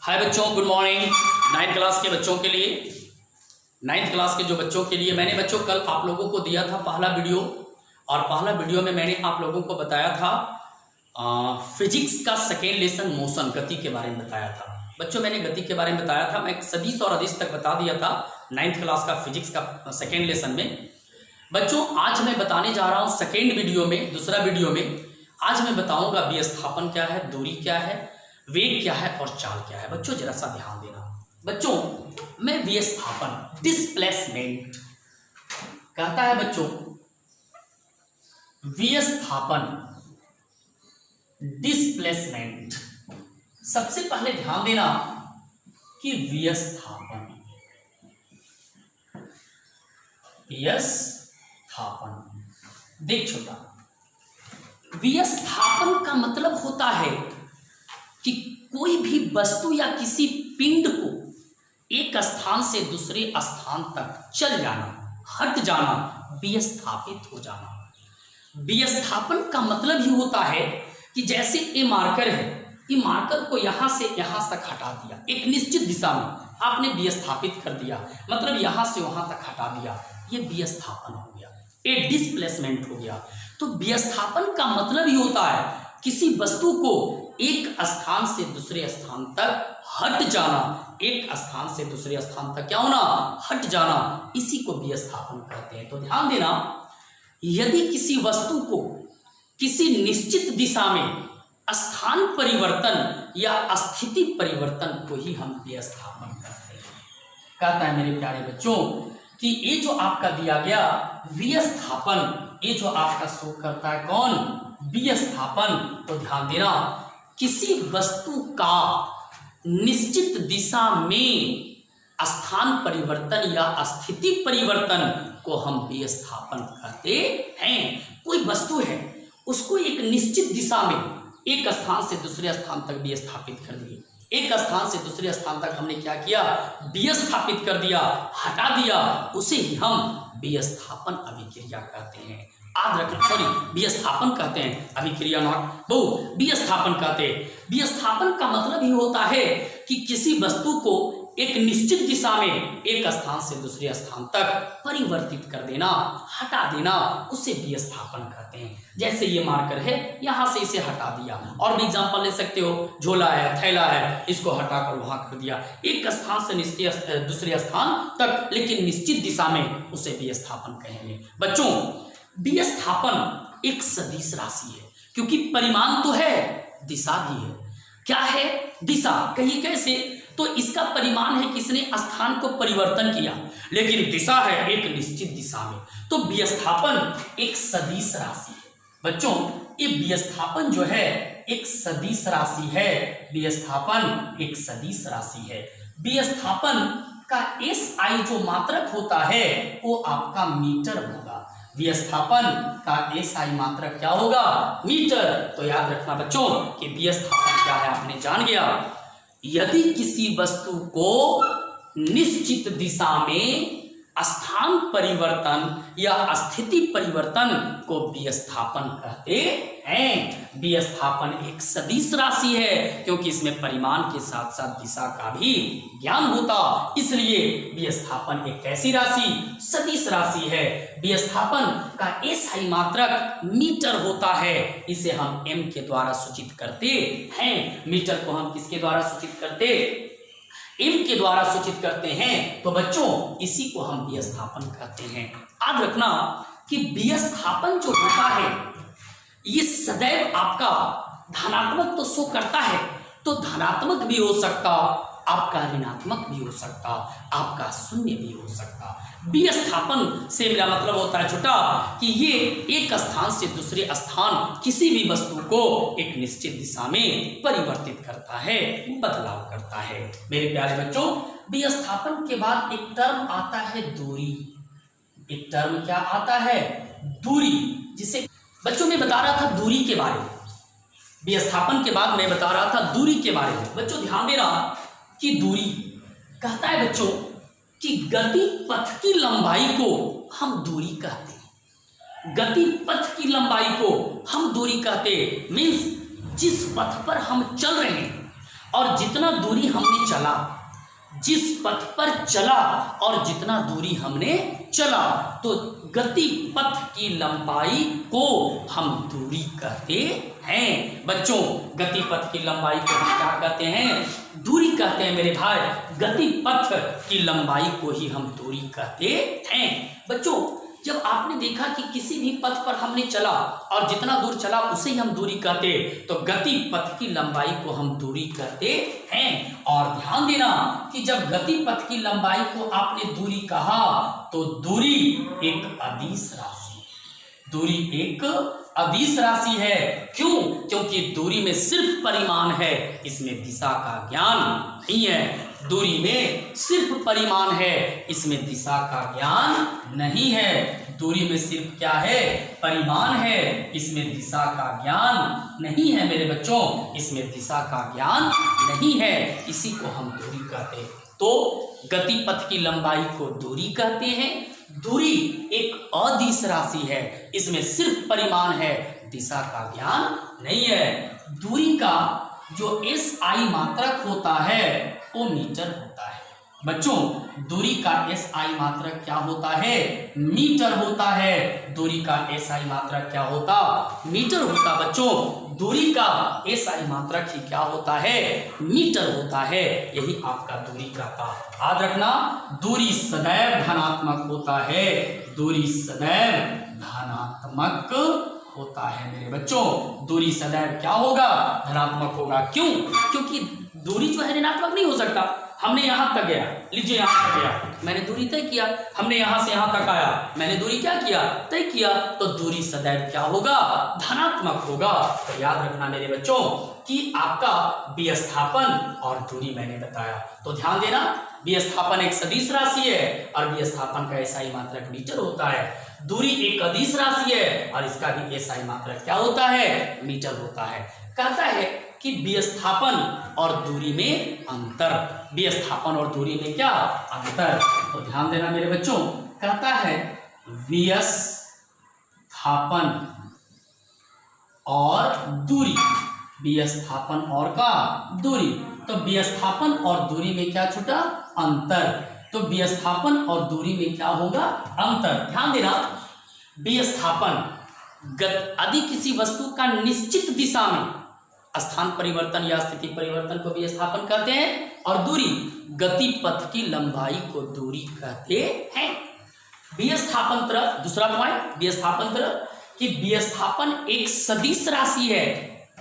हाय बच्चों, good morning. 9th class के बच्चों के लिए 9th क्लास के जो बच्चों के लिए मैंने बच्चों कल आप लोगों को दिया था पहला वीडियो, और पहला वीडियो में मैंने आप लोगों को बताया था फिजिक्स का सेकेंड लेसन मोशन, गति के बारे में बताया था। बच्चों मैंने गति के बारे में बताया था, मैं 20 और अधिक तक बता दिया था 9th क्लास का फिजिक्स का सेकेंड लेसन में। बच्चों आज मैं बताने जा रहा हूँ सेकेंड वीडियो में, दूसरा वीडियो में आज मैं बताऊंगा विस्थापन क्या है, दूरी क्या है, वेग क्या है और चाल क्या है। बच्चों जरा सा ध्यान देना। बच्चों मैं विस्थापन डिस्प्लेसमेंट कहता है बच्चों, विस्थापन डिस्प्लेसमेंट। सबसे पहले ध्यान देना कि विस्थापन देख छोटा, विस्थापन का मतलब होता है कि कोई भी वस्तु या किसी पिंड को एक स्थान से दूसरे स्थान तक चल जाना, हट जाना, विस्थापित हो जाना। विस्थापन का मतलब ही होता है कि जैसे ये मार्कर है, ये मार्कर को यहां से यहां तक हटा दिया, एक निश्चित दिशा में आपने विस्थापित कर दिया, मतलब यहां से वहां तक हटा दिया, ये विस्थापन हो गया, ये डिस्प्लेसमेंट हो गया। तो विस्थापन का मतलब ही होता है किसी वस्तु को एक स्थान से दूसरे स्थान तक हट जाना, एक स्थान से दूसरे स्थान तक क्या होना, हट जाना, इसी को विस्थापन कहते हैं। तो ध्यान देना, यदि किसी वस्तु को किसी निश्चित दिशा में स्थान परिवर्तन या स्थिति परिवर्तन को ही हम विस्थापन कहते हैं। कहता है मेरे प्यारे बच्चों कि ये जो आपका दिया गया विस्थापन, ये जो आपका शो करता है कौन, विस्थापन। तो ध्यान देना, किसी वस्तु का निश्चित दिशा में स्थान परिवर्तन या स्थिति परिवर्तन को हम विस्थापन कहते हैं। कोई वस्तु है, उसको एक निश्चित दिशा में एक स्थान से दूसरे स्थान तक विस्थापित कर दिए, एक स्थान से दूसरे स्थान तक हमने क्या किया, विस्थापित कर दिया, हटा दिया, उसे ही हम विस्थापन अभिक्रिया कहते हैं। याद रखना, सॉरी विस्थापन कहते हैं, अभिक्रिया नॉट बहु, विस्थापन कहते हैं। विस्थापन का मतलब ही होता है कि किसी वस्तु को एक निश्चित दिशा में एक स्थान से दूसरे स्थान तक परिवर्तित कर देना, हटा देना, उसे विस्थापन कहते हैं। जैसे ये मार्कर है, यहां से इसे हटा दिया, और भी एग्जांपल ले सकते हो, झोला है, थैला है, इसको हटाकर वहां कर दिया, एक स्थान से दूसरे स्थान तक, लेकिन निश्चित दिशा में, उसे विस्थापन कहेंगे। बच्चों विस्थापन एक सदिश राशि है, क्योंकि परिमाण तो है, दिशा भी है। क्या है दिशा, कहिए कैसे, तो इसका परिमाण है किसने स्थान को परिवर्तन किया, लेकिन दिशा है एक निश्चित दिशा में। तो विस्थापन एक सदिश राशि है। बच्चों ये विस्थापन जो है एक सदिश राशि है, विस्थापन एक सदिश राशि है। विस्थापन का SI जो मात्रक होता है वो आपका मीटर होगा, विस्थापन का SI मात्रक क्या होगा, मीटर। तो याद रखना बच्चों कि विस्थापन क्या है आपने जान गया। यदि किसी वस्तु को निश्चित दिशा में स्थान परिवर्तन या स्थिति परिवर्तन को विस्थापन कहते हैं। विस्थापन एक सदिश राशि है, क्योंकि इसमें परिमाण के साथ साथ दिशा का भी ज्ञान होता, इसलिए विस्थापन एक कैसी राशि, सदिश राशि है। विस्थापन का SI मात्रक मीटर होता है, इसे हम M के द्वारा सूचित करते हैं। मीटर को हम किसके द्वारा सूचित करते, M के द्वारा सूचित करते हैं। तो बच्चों इसी को हम विस्थापन कहते हैं। याद रखना कि विस्थापन जो होता है ये सदैव आपका धनात्मक तो शो करता है, तो धनात्मक भी हो सकता, आपका ऋणात्मक भी हो सकता, आपका शून्य भी हो सकता। विस्थापन से मेरा मतलब होता है छोटा कि ये एक स्थान से दूसरे स्थान किसी भी वस्तु को एक निश्चित दिशा में परिवर्तित करता है, बदलाव करता है। मेरे प्यारे बच्चों विस्थापन के बाद एक टर्म आता है दूरी। एक टर्म क्या आता है, दूरी, जिसे बच्चों मैं बता रहा था दूरी के बारे में। विस्थापन के बाद मैं बता रहा था दूरी के बारे में। बच्चों ध्यान देना कि दूरी कहता है बच्चों कि गति पथ की लंबाई को हम दूरी कहते हैं। गति पथ की लंबाई को हम दूरी कहते, मीन्स जिस पथ पर हम चल रहे हैं और जितना दूरी हमने चला, जिस पथ पर चला और जितना दूरी हमने चला, तो गति पथ की लंबाई को हम दूरी कहते हैं। बच्चों, गति पथ की लंबाई को हम क्या कहते हैं? दूरी कहते हैं मेरे भाई। गति पथ की लंबाई को ही हम दूरी कहते हैं। बच्चों, जब आपने देखा कि किसी भी पथ पर हमने चला और जितना दूर चला उसे ही हम दूरी कहते, तो गति पथ की लंबाई को हम दूरी कहते हैं। और ध्यान देना कि जब गति पथ की लंबाई को आपने दूरी कहा, तो दूरी एक अदिश राशि है। दूरी एक अदिश राशि है। क्यों? क्योंकि दूरी में सिर्फ परिमाण है, इसमें दिशा का ज्ञान नहीं है। दूरी में सिर्फ परिमाण है, इसमें दिशा का ज्ञान नहीं है। दूरी में सिर्फ क्या है? परिमाण है, इसमें दिशा का ज्ञान नहीं है मेरे बच्चों, इसमें दिशा का ज्ञान नहीं है। इसी को हम दूरी कहते हैं। तो गति पथ की लंबाई को दूरी कहते हैं। दूरी एक अदिश राशि है, इसमें सिर्फ परिमाण है, दिशा का ज्ञान नहीं है। दूरी का जो एसआई मात्रक होता है वो मीटर होता है। बच्चों, दूरी का एसआई मात्रक क्या होता है? मीटर होता है। दूरी का एसआई मात्रक क्या होता? मीटर होता। बच्चों, दूरी का एसआई मात्रक ही क्या होता है? मीटर होता है। यही आपका दूरी का था। याद रखना, दूरी सदैव धनात्मक होता है। दूरी सदैव धनात्मक होता है मेरे बच्चों। दूरी सदैव क्या होगा? धनात्मक होगा। क्यों? क्योंकि दूरी जो है ऋणात्मक नहीं हो सकता। हमने यहां तक गया, लीजिए यहां तक गया, मैंने दूरी तय किया। हमने यहां से यहां तक आया, मैंने दूरी क्या किया? तय किया। तो दूरी सदैव क्या होगा? धनात्मक होगा। तो याद रखना मेरे बच्चों कि आपका विस्थापन और दूरी मैंने बताया। तो ध्यान देना, विस्थापन एक सदिश राशि है और विस्थापन का एसआई मात्रक मीटर होता है। दूरी एक अदिश राशि है और इसका भी एसआई मात्रक क्या होता है? मीटर होता है। कहता है कि विस्थापन और दूरी में अंतर। विस्थापन और दूरी में क्या अंतर? तो ध्यान देना मेरे बच्चों, कहता है विस्थापन और दूरी। विस्थापन और का दूरी। तो विस्थापन और दूरी में क्या छूटा? अंतर। तो विस्थापन और दूरी में क्या होगा? अंतर। ध्यान देना, विस्थापन यदि किसी वस्तु का निश्चित दिशा में स्थान परिवर्तन या स्थिति परिवर्तन को विस्थापन कहते हैं, और दूरी गति पथ की लंबाई को दूरी कहते हैं। विस्थापन तरफ दूसरा पॉइंट, विस्थापन तरफ कि विस्थापन एक सदिश राशि है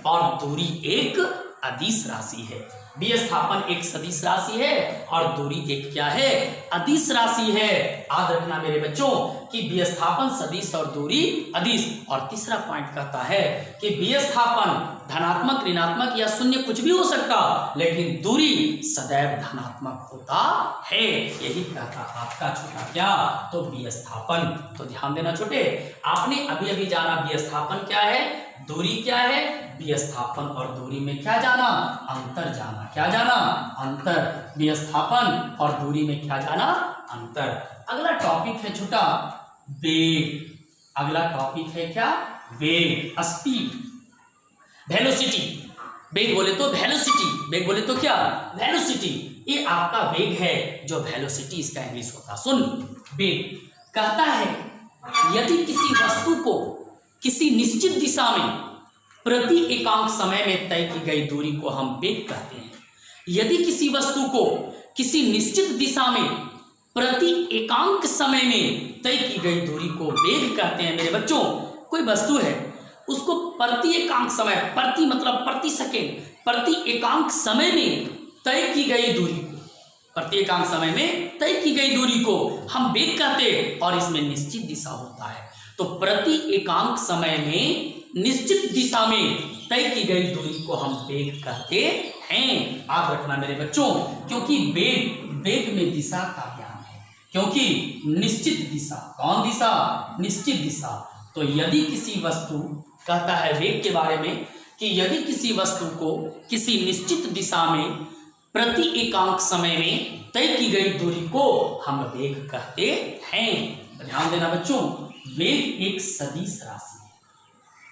और दूरी एक अदिश राशि है। विस्थापन एक सदिश राशि है और दूरी एक क्या है? अदिश राशि है। याद रखना मेरे बच्चों कि विस्थापन सदिश और दूरी अदिश। और तीसरा पॉइंट कहता है कि विस्थापन धनात्मक, ऋणात्मक या शून्य कुछ भी हो सकता, लेकिन दूरी सदैव धनात्मक होता है। यही कहता आपका छोटा क्या? तो विस्थापन। तो ध्यान देना छोटे, आपने अभी अभी जाना विस्थापन क्या है, दूरी क्या है। विस्थापन और दूरी में क्या जाना? अंतर जाना। क्या जाना? अंतर। विस्थापन और दूरी में क्या जाना? अंतर। अगला टॉपिक है छोटा वेग। अगला टॉपिक है क्या? वेग, स्पीड, वेलोसिटी। वेग बोले तो वेलोसिटी, वेग बोले तो क्या? वेलोसिटी। ये आपका वेग है, जो वेलोसिटी इसका इंग्लिश होता। सुन, वेग कहता है यदि किसी वस्तु को किसी निश्चित दिशा में प्रति एकांक समय में तय की गई दूरी को हम वेग कहते हैं। यदि किसी वस्तु को किसी निश्चित दिशा में प्रति एकांक समय में तय की गई दूरी को वेग कहते हैं मेरे बच्चों। कोई वस्तु है, उसको प्रति एकांक समय, प्रति मतलब प्रति सेकेंड, प्रति एकांक समय में तय की गई दूरी को, प्रति एकांक समय में तय की गई दूरी को हम वेग कहते हैं और इसमें निश्चित दिशा होता है। तो प्रति एकांक समय में निश्चित दिशा में तय की गई दूरी को हम वेग कहते हैं। आप रखना मेरे बच्चों, क्योंकि वेग में दिशा का ज्ञान है। क्योंकि निश्चित दिशा, कौन दिशा? निश्चित दिशा। तो यदि किसी वस्तु, कहता है वेग के बारे में कि यदि किसी वस्तु को किसी निश्चित दिशा में प्रति एकांक समय में तय की गई दूरी को हम वेग कहते हैं। ध्यान देना बच्चों, वेग एक सदिश राशि है।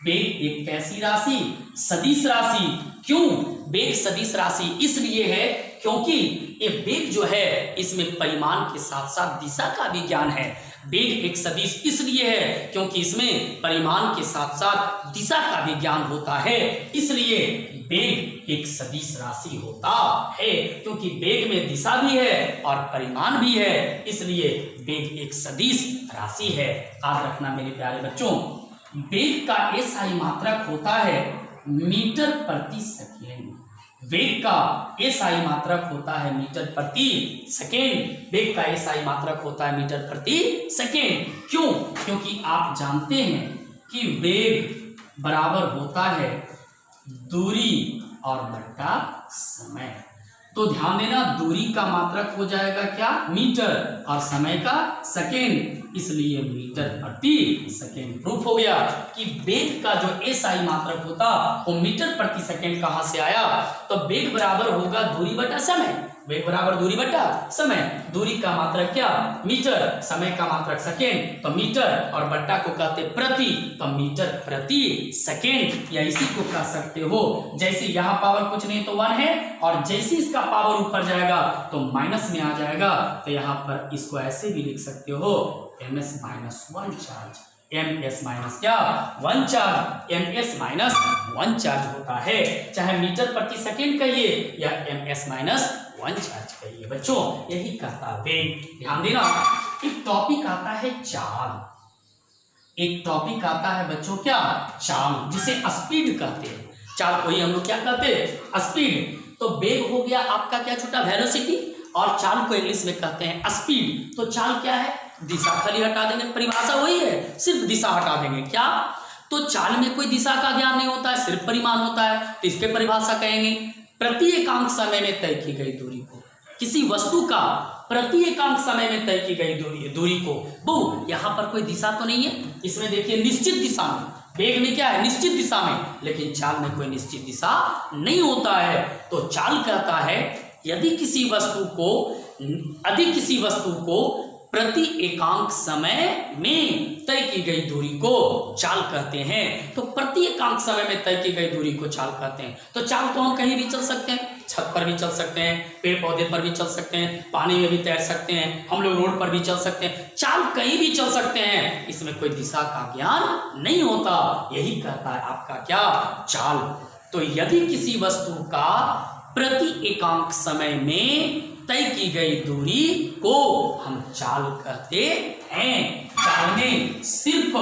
वेग एक कैसी राशि? सदिश राशि। क्यों वेग सदिश राशि इसलिए है क्योंकि ये वेग जो है इसमें परिमाण के साथ साथ दिशा का भी ज्ञान है। वेग एक सदिश इसलिए है क्योंकि इसमें परिमाण के साथ साथ दिशा का भी ज्ञान होता है, इसलिए वेग एक सदिश राशि होता है। क्योंकि वेग में दिशा भी है और परिमाण भी है, इसलिए वेग एक सदिश राशि है। याद रखना मेरे प्यारे बच्चों, वेग का एसआई मात्रक होता है मीटर प्रति सेकेंड। वेग का एसआई मात्रक होता है मीटर प्रति सेकेंड। वेग का एसआई मात्रक होता है मीटर प्रति सेकेंड। क्यों? क्योंकि आप जानते हैं कि वेग बराबर होता है दूरी और बट्टा समय। तो ध्यान देना, दूरी का मात्रक हो जाएगा क्या? मीटर, और समय का सेकेंड, इसलिए मीटर प्रति सेकेंड। प्रूफ हो गया कि वेग का जो एसआई मात्रक होता वो मीटर प्रति सेकेंड कहां से आया? तो वेग बराबर होगा दूरी बटा समय। वेग बराबर दूरी बटा समय। दूरी का मात्रक क्या? मीटर, समय का मात्रक सेकेंड, तो मीटर और बट्टा को कहते प्रति, तो मीटर प्रति सेकेंड। या इसी को कह सकते हो, जैसे यहाँ पावर कुछ नहीं तो 1 है, और जैसे इसका पावर ऊपर जाएगा तो माइनस में आ जाएगा, तो यहाँ पर इसको ऐसे भी लिख सकते हो ms - 1 चार्ज। ms माइनस क्या? 1 चार्ज। ms माइनस 1 चार्ज होता है, चाहे मीटर प्रति सेकेंड कहिए या ms माइनस 1 चार्ज कहिए। बच्चों यही कहता वेग। ध्यान देना, एक टॉपिक आता है चाल। एक टॉपिक आता है बच्चों क्या? चाल, जिसे स्पीड कहते हैं। चाल को ही हम लोग क्या कहते हैं? स्पीड। तो वेग हो गया आपका क्या छोटा? वेलोसिटी, और चाल को इंग्लिश में कहते हैं स्पीड। तो चाल क्या है? दिशा खाली हटा देंगे, परिभाषा वही है, सिर्फ दिशा हटा देंगे। क्या? तो चाल में कोई दिशा का ज्ञान नहीं होता है, सिर्फ परिमाण होता है, तो इसके परिभाषा कहेंगे प्रति एकांक समय में तय की गई दूरी को। किसी वस्तु का प्रति एकांक समय में तय की गई दूरी को। बहु यहाँ पर कोई दिशा तो नहीं है, इसमें देखिए निश्चित दिशा में। वेग में क्या है? निश्चित दिशा में, लेकिन चाल में कोई निश्चित दिशा नहीं होता है। तो चाल कहता है यदि किसी वस्तु को प्रति एकांक समय में तय की गई दूरी को चाल कहते हैं। तो प्रति एकांक समय में तय की गई दूरी को चाल कहते हैं। तो चाल को हम कहीं भी चल सकते हैं, छत पर भी चल सकते हैं, पेड़ पौधे पर भी चल सकते हैं, पानी में भी तैर सकते हैं, हम लोग रोड पर भी चल सकते हैं, चाल कहीं भी चल सकते हैं। इसमें कोई दिशा का ज्ञान नहीं होता, यही कहता है आपका क्या? चाल। तो यदि किसी वस्तु का प्रति एकांक समय में तय की गई दूरी को हम चाल कहते हैं। चाल में सिर्फ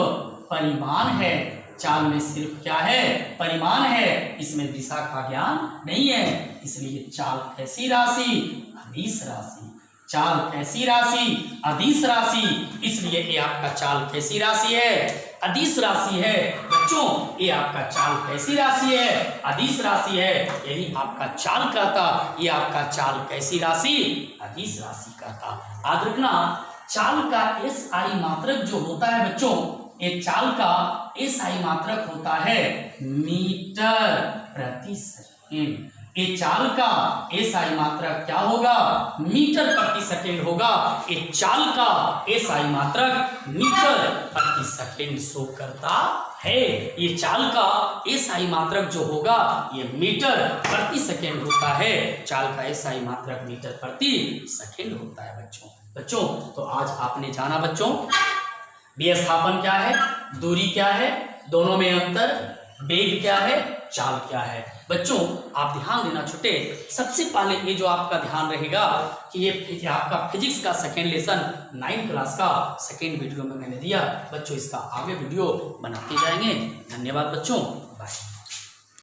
परिमाण है, चाल में सिर्फ क्या है? परिमाण है, इसमें दिशा का ज्ञान नहीं है। इसलिए चाल कैसी राशि? अदिश राशि। चाल कैसी राशि? अदिश राशि। इसलिए ये आपका चाल कैसी राशि है? अदिश राशि है। बच्चों ये आपका चाल कैसी राशि है? अदिश राशि है। यही आपका चाल कहता, ये आपका चाल कैसी राशि? अदिश राशि कहता। याद रखना, चाल का एसआई मात्रक जो होता है बच्चों, ये चाल का एसआई मात्रक होता है मीटर प्रति सेकेंड। ये चाल का एसआई मात्रक क्या होगा? मीटर प्रति सेकेंड होगा। ये चाल का एसआई मात्रक मीटर प्रति सेकेंड शो करता है। ये चाल का एसआई मात्रक जो होगा ये मीटर प्रति सेकेंड होता है। चाल का एसआई मात्रक मीटर प्रति सेकेंड होता है बच्चों। तो आज आपने जाना बच्चों विस्थापन क्या है, दूरी क्या है, दोनों में अंतर, वेग क्या है, चाल क्या है। बच्चों आप ध्यान देना छोटे, सबसे पहले ये जो आपका ध्यान रहेगा कि ये आपका फिजिक्स का सेकेंड लेसन 9th क्लास का सेकेंड वीडियो में मैंने दिया। बच्चों इसका आगे वीडियो बनाते जाएंगे। धन्यवाद बच्चों, बाय।